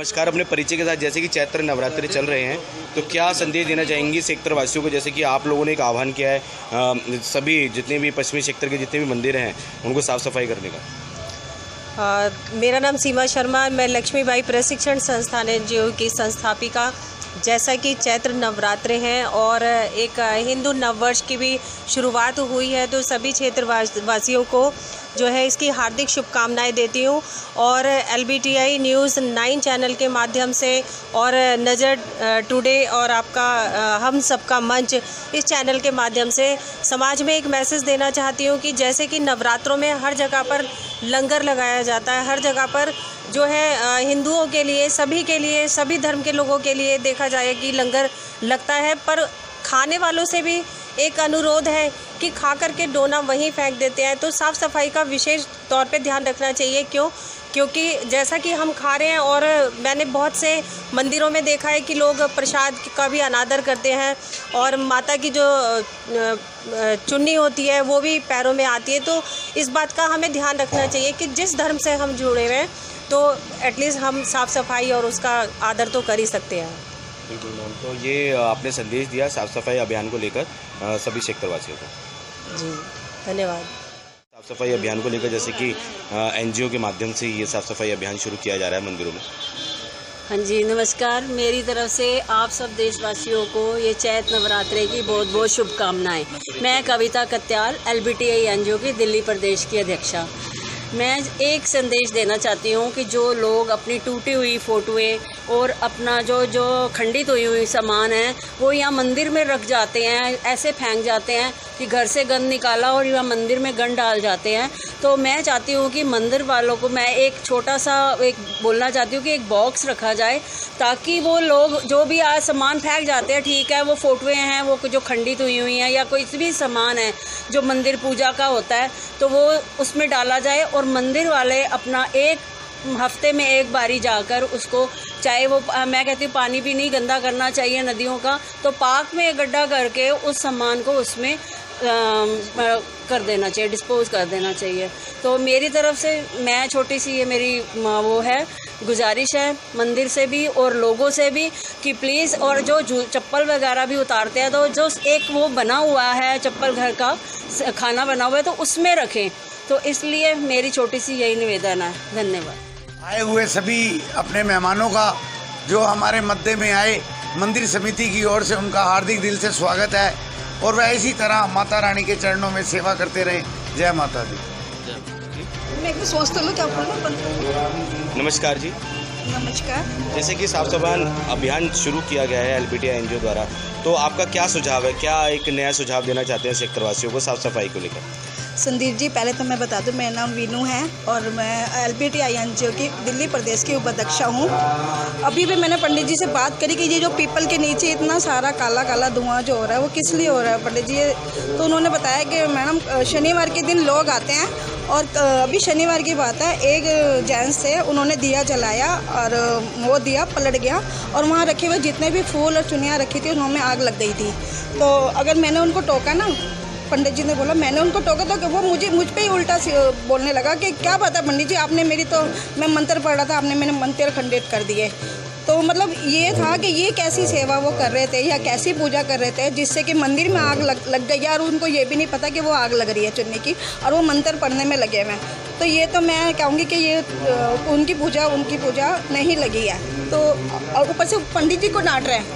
नमस्कार। अपने परिचय के साथ, जैसे कि चैत्र नवरात्रि चल रहे हैं, तो क्या संदेश देना चाहेंगी सेक्टर वासियों को? जैसे कि आप लोगों ने एक आह्वान किया है सभी जितने भी पश्चिमी सेक्टर के जितने भी मंदिर हैं उनको साफ़ सफाई करने का। मेरा नाम सीमा शर्मा, मैं लक्ष्मीबाई प्रशिक्षण संस्थान एनजीओ की संस्थापिका। जैसा कि चैत्र नवरात्रे हैं और एक हिंदू नववर्ष की भी शुरुआत हुई है, तो सभी क्षेत्र वासियों को जो है इसकी हार्दिक शुभकामनाएं देती हूँ। और LBTI न्यूज़ 9 चैनल के माध्यम से और नज़र टुडे और आपका हम सबका मंच इस चैनल के माध्यम से समाज में एक मैसेज देना चाहती हूँ कि जैसे कि नवरात्रों में हर जगह पर लंगर लगाया जाता है, हर जगह पर जो है हिंदुओं के लिए, सभी धर्म के लोगों के लिए देखा जाए कि लंगर लगता है, पर खाने वालों से भी एक अनुरोध है कि खा करके डोना वहीं फेंक देते हैं। तो साफ़ सफाई का विशेष तौर पे ध्यान रखना चाहिए। क्योंकि जैसा कि हम खा रहे हैं, और मैंने बहुत से मंदिरों में देखा है कि लोग प्रसाद का भी अनादर करते हैं और माता की जो चुन्नी होती है वो भी पैरों में आती है। तो इस बात का हमें ध्यान रखना चाहिए कि जिस धर्म से हम जुड़े हुए हैं तो एटलीस्ट हम साफ़ सफाई और उसका आदर तो कर ही सकते हैं। बिल्कुल मैम, तो ये आपने संदेश दिया साफ़ सफाई अभियान को लेकर सभी सेक्टर वासियों को। जी धन्यवाद। साफ़ सफाई अभियान को लेकर जैसे कि एनजीओ के माध्यम से ये साफ़ सफाई अभियान शुरू किया जा रहा है मंदिरों में। हाँ जी, नमस्कार। मेरी तरफ से आप सब देशवासियों को ये चैत्र नवरात्रे की बहुत बहुत शुभकामनाएं। मैं कविता कत्याल, LBTI एनजीओ की दिल्ली प्रदेश की अध्यक्षा। मैं एक संदेश देना चाहती हूँ कि जो लोग अपनी टूटी हुई फ़ोटोएँ और अपना जो खंडित हुई सामान है वो यहाँ मंदिर में रख जाते हैं, ऐसे फेंक जाते हैं कि घर से गंद निकाला और यहाँ मंदिर में गंद डाल जाते हैं। तो मैं चाहती हूँ कि मंदिर वालों को मैं एक छोटा सा बोलना चाहती हूँ कि एक बॉक्स रखा जाए, ताकि वो लोग जो भी आज सामान फेंक जाते हैं, ठीक है, वो फ़ोटोएँ हैं, वो जो खंडित हुई हैं या कोई भी सामान है जो मंदिर पूजा का होता है, तो वो उसमें डाला जाए। और मंदिर वाले अपना एक हफ्ते में एक बारी जाकर उसको, चाहे वो मैं कहती हूँ पानी भी नहीं गंदा करना चाहिए नदियों का, तो पार्क में गड्ढा करके उस सामान को उसमें कर देना चाहिए, डिस्पोज कर देना चाहिए। तो मेरी तरफ से मैं छोटी सी ये मेरी वो है गुजारिश है मंदिर से भी और लोगों से भी कि प्लीज़, और जो चप्पल वगैरह भी उतारते हैं तो जो एक वो बना हुआ है चप्पल, घर का खाना बना हुआ है, तो उसमें रखें। तो इसलिए मेरी छोटी सी यही निवेदन है। धन्यवाद। आए हुए सभी अपने मेहमानों का जो हमारे मध्य में आए, मंदिर समिति की ओर से उनका हार्दिक दिल से स्वागत है और वह इसी तरह माता रानी के चरणों में सेवा करते रहे। जय माता दी। नमस्कार जी। नमस्कार। जैसे कि साफ़ सफाई अभियान शुरू किया गया है LBTI एनजीओ द्वारा, तो आपका क्या सुझाव है? क्या एक नया सुझाव देना चाहते हैं सेक्टर वासियों को साफ़ सफाई को लेकर? संदीप जी, पहले तो मैं बता दूं, मेरा नाम वीनू है और मैं LBTI एनजीओ की दिल्ली प्रदेश की उपाध्यक्षा हूं। अभी भी मैंने पंडित जी से बात करी कि ये जो पीपल के नीचे इतना सारा काला काला धुआं जो हो रहा है वो किस लिए हो रहा है पंडित जी। तो उन्होंने बताया कि मैडम शनिवार के दिन लोग आते हैं और अभी शनिवार की बात है, एक जेंट्स से उन्होंने दिया जलाया और वो दिया पलट गया और वहाँ रखे हुए जितने भी फूल और चुनियाँ रखी थी उनमें आग लग गई थी। तो अगर मैंने उनको टोका ना, पंडित जी ने बोला मैंने उनको टोका तो वो मुझ पे ही उल्टा बोलने लगा कि क्या बात है पंडित जी, आपने मेरी, तो मैं मंत्र पढ़ रहा था, आपने मेरे मंत्र खंडित कर दिए। तो मतलब ये था कि ये कैसी सेवा वो कर रहे थे या कैसी पूजा कर रहे थे जिससे कि मंदिर में आग लग गई और उनको ये भी नहीं पता कि वो आग लग रही है चुन्नी की, और वो मंत्र पढ़ने में लगे हुए हैं। तो ये तो मैं कहूँगी कि ये उनकी पूजा नहीं लगी है। तो ऊपर से पंडित जी को डांट रहे हैं,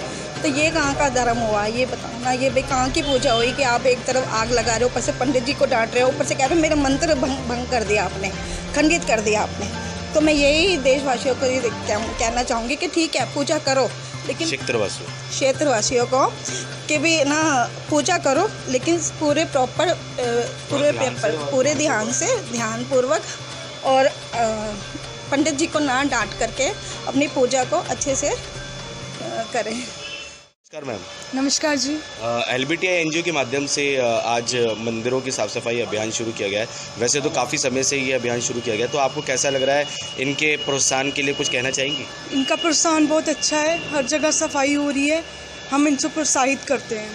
तो ये कहाँ का धर्म हुआ? ये बताओ ना, ये भाई कहाँ की पूजा हुई कि आप एक तरफ आग लगा रहे हो, ऊपर से पंडित जी को डांट रहे हो, ऊपर से कह रहे हो मेरा मंत्र भंग कर दिया आपने, खंडित कर दिया आपने। तो मैं यही देशवासियों को कहना चाहूँगी कि ठीक है पूजा करो, लेकिन क्षेत्रवासियों को कि भी ना पूजा करो, लेकिन पूरे ध्यानपूर्वक और पंडित जी को ना डांट करके अपनी पूजा को अच्छे से करें। नमस्कार मैम। नमस्कार जी। LBTI एनजीओ के माध्यम से आज मंदिरों की साफ़ सफाई अभियान शुरू किया गया है। वैसे तो काफ़ी समय से ये अभियान शुरू किया गया, तो आपको कैसा लग रहा है? इनके प्रोत्साहन के लिए कुछ कहना चाहेंगी? इनका प्रोत्साहन बहुत अच्छा है, हर जगह सफाई हो रही है, हम इनसे प्रोत्साहित करते हैं।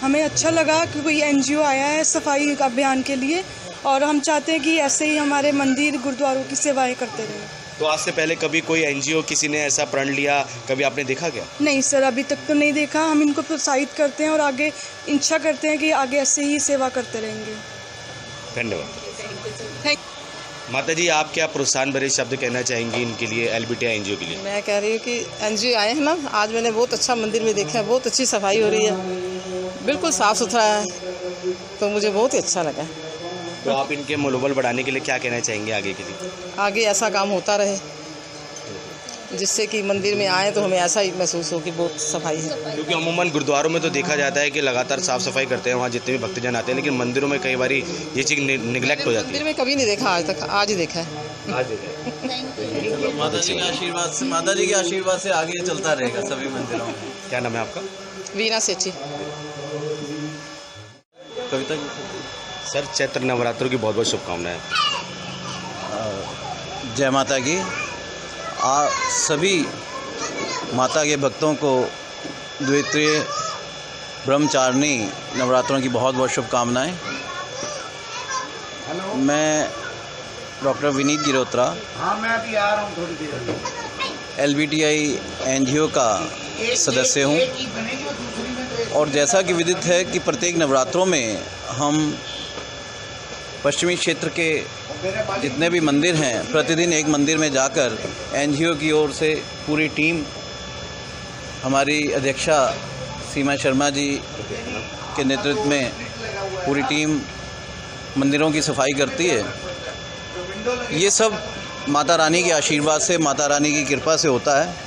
हमें अच्छा लगा कि कोई एनजीओ आया है सफाई अभियान के लिए, और हम चाहते हैं कि ऐसे ही हमारे मंदिर गुरुद्वारों की सेवाएँ करते रहें। तो आज से पहले कभी कोई एनजीओ किसी ने ऐसा प्रण लिया, कभी आपने देखा क्या? नहीं सर, अभी तक तो नहीं देखा। हम इनको प्रोत्साहित करते हैं और आगे इच्छा करते हैं कि आगे ऐसे ही सेवा करते रहेंगे। धन्यवाद। माता जी, आप क्या प्रोत्साहन भरे शब्द कहना चाहेंगी इनके लिए, एलबीटीआई एनजीओ के लिए? मैं कह रही हूँ कि एनजीओ आए हैं ना, आज मैंने बहुत अच्छा मंदिर में देखा है, बहुत अच्छी सफाई हो रही है, बिल्कुल साफ़ सुथरा है, तो मुझे बहुत ही अच्छा लगा। तो आप इनके मनोबल बढ़ाने के लिए क्या कहना चाहेंगे आगे के लिए? आगे ऐसा काम होता रहे, जिससे कि मंदिर में आए तो हमें ऐसा ही महसूस हो कि बहुत सफाई है। क्योंकि अमूमन गुरुद्वारों में तो देखा जाता है कि लगातार साफ सफाई करते हैं वहाँ जितने भी भक्तजन आते हैं, लेकिन मंदिरों में कई बार ये चीज़ निगलेक्ट हो जाती है। मंदिर में कभी नहीं देखा आज तक, आज ही देखा है। माता जी के आशीर्वाद से आगे चलता रहेगा सभी मंदिरों में। क्या नाम है आपका? वीना सेठी। कविता सर, चैत्र नवरात्रों की बहुत बहुत शुभकामनाएं। जय माता की। सभी माता के भक्तों को द्वितीय ब्रह्मचारिणी नवरात्रों की बहुत बहुत शुभकामनाएं। मैं डॉक्टर विनीत गिरोत्रा, हाँ मैं अभी आ रहा हूँ थोड़ी देर। एलबीटीआई एनजीओ का सदस्य हूँ, और जैसा कि विदित है कि प्रत्येक नवरात्रों में हम पश्चिमी क्षेत्र के जितने भी मंदिर हैं, प्रतिदिन एक मंदिर में जाकर एनजीओ की ओर से पूरी टीम, हमारी अध्यक्षा सीमा शर्मा जी के नेतृत्व में पूरी टीम मंदिरों की सफाई करती है। ये सब माता रानी के आशीर्वाद से, माता रानी की कृपा से होता है।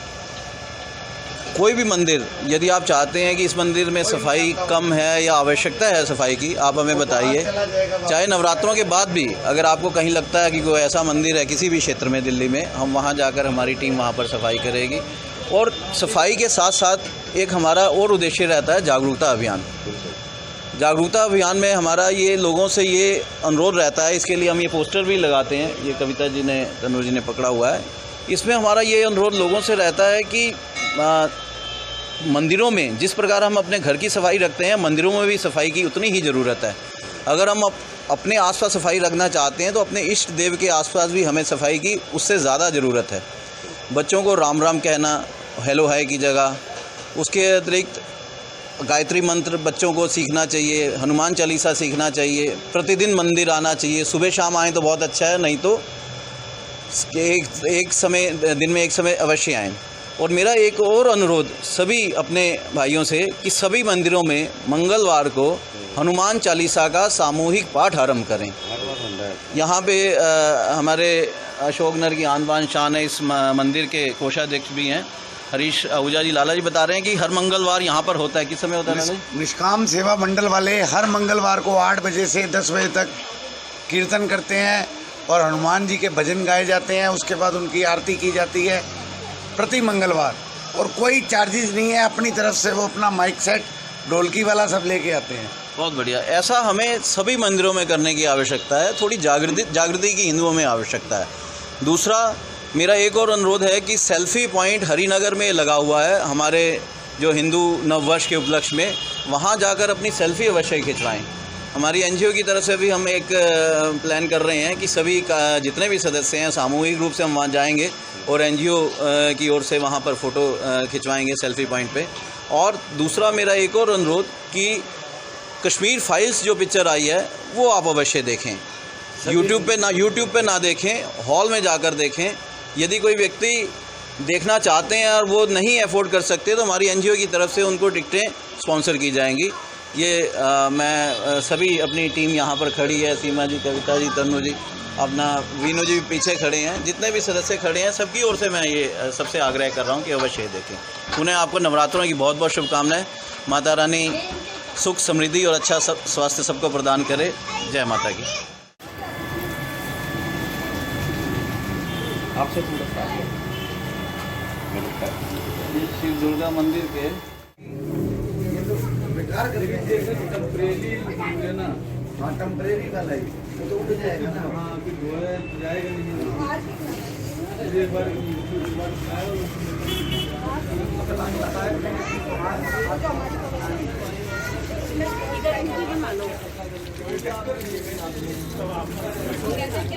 कोई भी मंदिर, यदि आप चाहते हैं कि इस मंदिर में सफाई कम है या आवश्यकता है सफाई की, आप हमें बताइए। चाहे नवरात्रों के बाद भी अगर आपको कहीं लगता है कि कोई ऐसा मंदिर है किसी भी क्षेत्र में दिल्ली में, हम वहां जाकर हमारी टीम वहां पर सफाई करेगी। और सफाई के साथ साथ एक हमारा और उद्देश्य रहता है जागरूकता अभियान। जागरूकता अभियान में हमारा ये लोगों से ये अनुरोध रहता है, इसके लिए हम ये पोस्टर भी लगाते हैं, ये कविता जी ने, तनुज जी ने पकड़ा हुआ है। इसमें हमारा ये अनुरोध लोगों से रहता है कि मंदिरों में जिस प्रकार हम अपने घर की सफाई रखते हैं, मंदिरों में भी सफाई की उतनी ही ज़रूरत है। अगर हम अपने आसपास सफाई रखना चाहते हैं तो अपने इष्ट देव के आसपास भी हमें सफाई की उससे ज़्यादा ज़रूरत है। बच्चों को राम राम कहना हेलो हाय की जगह, उसके अतिरिक्त गायत्री मंत्र बच्चों को सीखना चाहिए, हनुमान चालीसा सीखना चाहिए, प्रतिदिन मंदिर आना चाहिए। सुबह शाम आएँ तो बहुत अच्छा है, नहीं तो एक समय, दिन में एक समय अवश्य आएँ। और मेरा एक और अनुरोध सभी अपने भाइयों से कि सभी मंदिरों में मंगलवार को हनुमान चालीसा का सामूहिक पाठ आरंभ करें। यहाँ पे हमारे अशोकनगर की आन बान शान है, इस मंदिर के कोषाध्यक्ष भी हैं हरीश आहूजा जी, लाला जी बता रहे हैं कि हर मंगलवार यहाँ पर होता है। किस समय होता है? निष्काम सेवा मंडल वाले हर मंगलवार को 8 बजे से 10 बजे तक कीर्तन करते हैं और हनुमान जी के भजन गाए जाते हैं। उसके बाद उनकी आरती की जाती है प्रति मंगलवार, और कोई चार्जेस नहीं है। अपनी तरफ से वो अपना माइक सेट, ढोलकी वाला सब लेके आते हैं। बहुत बढ़िया। ऐसा हमें सभी मंदिरों में करने की आवश्यकता है, थोड़ी जागृति की हिंदुओं में आवश्यकता है। दूसरा मेरा एक और अनुरोध है कि सेल्फी पॉइंट हरिनगर में लगा हुआ है हमारे जो हिंदू नववर्ष के उपलक्ष्य में, वहाँ जाकर अपनी सेल्फी अवश्य खिंचवाएँ। हमारी एनजीओ की तरफ से भी हम एक प्लान कर रहे हैं कि सभी का जितने भी सदस्य हैं सामूहिक रूप से हम वहाँ जाएंगे और एनजीओ की ओर से वहाँ पर फ़ोटो खिंचवाएंगे सेल्फी पॉइंट पे। और दूसरा मेरा एक और अनुरोध कि कश्मीर फाइल्स जो पिक्चर आई है वो आप अवश्य देखें। यूट्यूब पे ना देखें, हॉल में जाकर देखें। यदि कोई व्यक्ति देखना चाहते हैं और वो नहीं अफोर्ड कर सकते तो हमारी एनजीओ की तरफ से उनको टिकटें स्पॉन्सर की जाएंगी। ये मैं सभी अपनी टीम यहाँ पर खड़ी है, सीमा जी, कविता जी, तनु जी, अपना वीनू जी भी पीछे खड़े हैं, जितने भी सदस्य खड़े हैं सबकी ओर से मैं ये सबसे आग्रह कर रहा हूँ कि अवश्य देखें। उन्हें आपको नवरात्रों की बहुत बहुत शुभकामनाएं। माता रानी सुख, समृद्धि और अच्छा स्वास्थ्य सबको प्रदान करे। जय माता की। आपसे शिव दुर्गा मंदिर के टेम्परेरी वाला ही तो उठ जाएगा ना।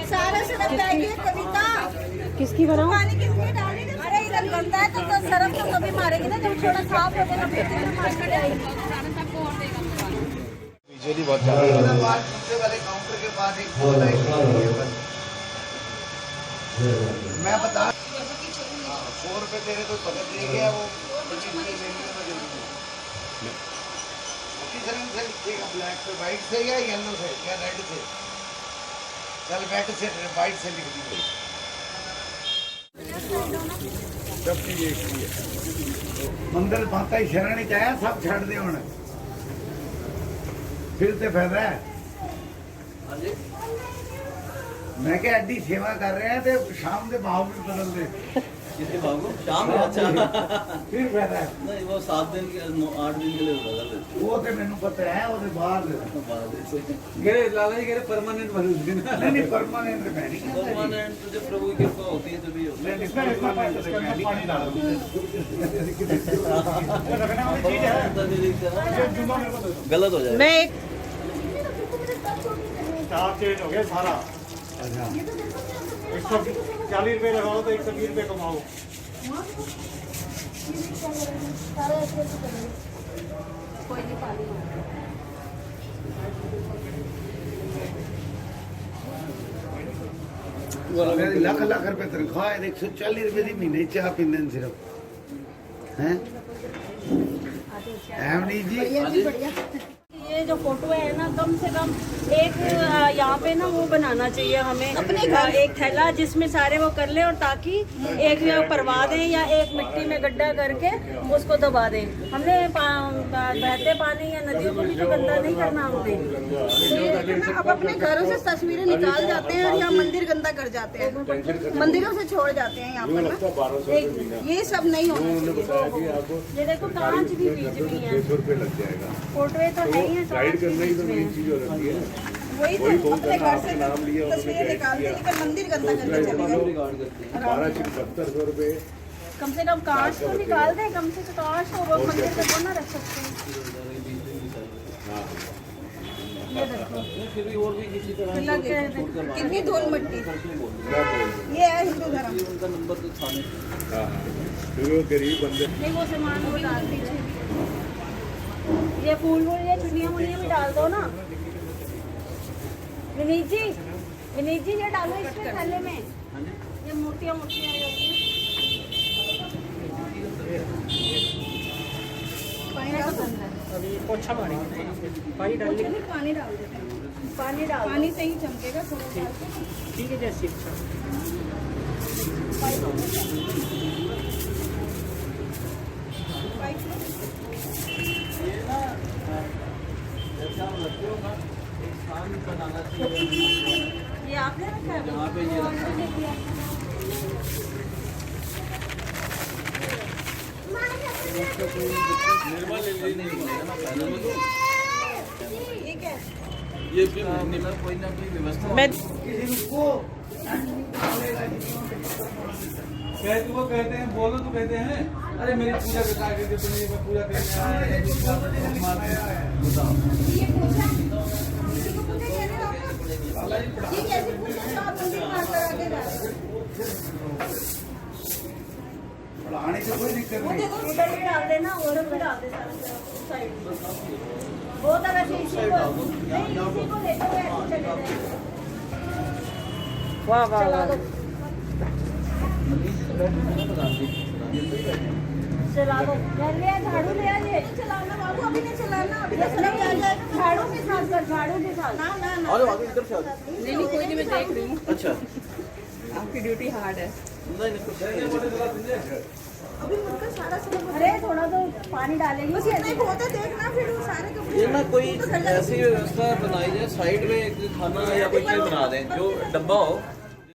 सारा कविता किसकी बनाऊं? अरे इधर गंदा है तो सरफ तो कभी मारेगी ना, जब थोड़ा साफ हो जाएगा फिर मार्केट आएगी। बिजली बहुत ज़्यादा है। वाले काउंटर के पास एक बोल है, मैं बता 100 रुपये तेरे कोई पकड़ दे गया वो किस रंग से लिखेगा, ब्लैक से वाइट से या येलो से या रेड से? चल रेड से वाइट से लिख दीजिए। सब चीज एक ही है। मंदिर माता ही शरण ही आया, सब छड़ दे होना फिर तो फायदा है। मैं क्या एडी सेवा कर रहे हैं तो शाम के भाव भी बदल दे शाम में। अच्छा फिर फायदा है। नहीं वो 7 दिन के 8 दिन के लिए बदल देते वो तो मैंने पता है, वो तो बाहर लाला जी कह रहे परमानेंट बदल देना। नहीं परमानेंट मैं नहीं कहता जी। परमानेंट तो जब प्रभु की कृपा होती है तभी होता है। गलत हो जाएगा। मैं एक स्टाफ चेंज हो गया सारा। 140 रुपये लगाओ तो 120 रुपये कमाओ। लाख लाख रुपए तनख्वाह है, 140 रुपए की महीने चाह पींदे सिर्फ हैं। नहीं जी ये जो फोटो है ना, कम से कम एक यहाँ पे ना वो बनाना चाहिए हमें, अपने एक थैला जिसमें सारे वो कर ले, और ताकि एक परवा दें या एक मिट्टी में गड्ढा करके उसको दबा दें। हमने बहते पानी या नदियों को भी तो गंदा नहीं करना हमने। अब अपने घरों से तस्वीरें निकाल जाते हैं और यहाँ मंदिर गंदा कर जाते हैं, मंदिरों से छोड़ जाते हैं यहाँ पर ना। ये सब नहीं होना चाहिए। ये देखो कांच भी बीच में है, फोटो तो है ही है, गाइड करना ही तो मेन चीज हो जाती है। वही तो अपने घर से तस्वीरें निकालते हैं, लेकिन मंदिर गंदा करके चले गए। 12,72 रुपये कम से कम कांच तो निकाल दें, कम से कम कांच तो वो मंदिर पे कौन ना रख सकते हैं। ये देखो कितनी धूल मिट्टी। ये है हिंदू धर्म। फिर वो गरीब बंदे नहीं वो सामान वो डाल दीजिए, ये फूल वूल ये चुनिया मुनिया भी डाल दो ना। विनीत जी ये डालो इसके थैले में, ये मूर्तियाँ पोछा मारेंगे, पानी डाल देंगे, पानी डाल देते हैं, पानी से ही चमकेगा थोड़ा। ठीक है जैसे अच्छा। ये आपने रखा है यहाँ पे, ये रखा है। ये भी कोई ना कोई व्यवस्था कहते हैं बोलो तो कहते हैं अरे मेरी पूजा बता के तुम्हें पूजा करने पढ़ाने से कोई दिक्कत नहीं। उधर भी डाल देना, उधर भी डाल दे साइड। बहुत अगर इसी को लेते हुए चले जाए। वाह वाह चला वाह। दो, चला दो। ले झाड़ू ले आइए। चलाना बाबू, अभी नहीं चलाना, अभी नहीं झाड़ू के साथ कर, झाड़ू के साथ। ना ना ना इधर से नहीं कोई नहीं, मैं देख रही हूँ। अच्छा आपकी ड्यूटी हार्ड है। नहीं कुछ अभी मुझका सारा सामान, अरे थोड़ा तो पानी डालेंगे। बस इतना ही बहुत है, देखना फिर वो सारे कपड़े। ये ना कोई ऐसी व्यवस्था बनाई जाए, साइड में एक खाना या कोई चीज बना दें जो डब्बा हो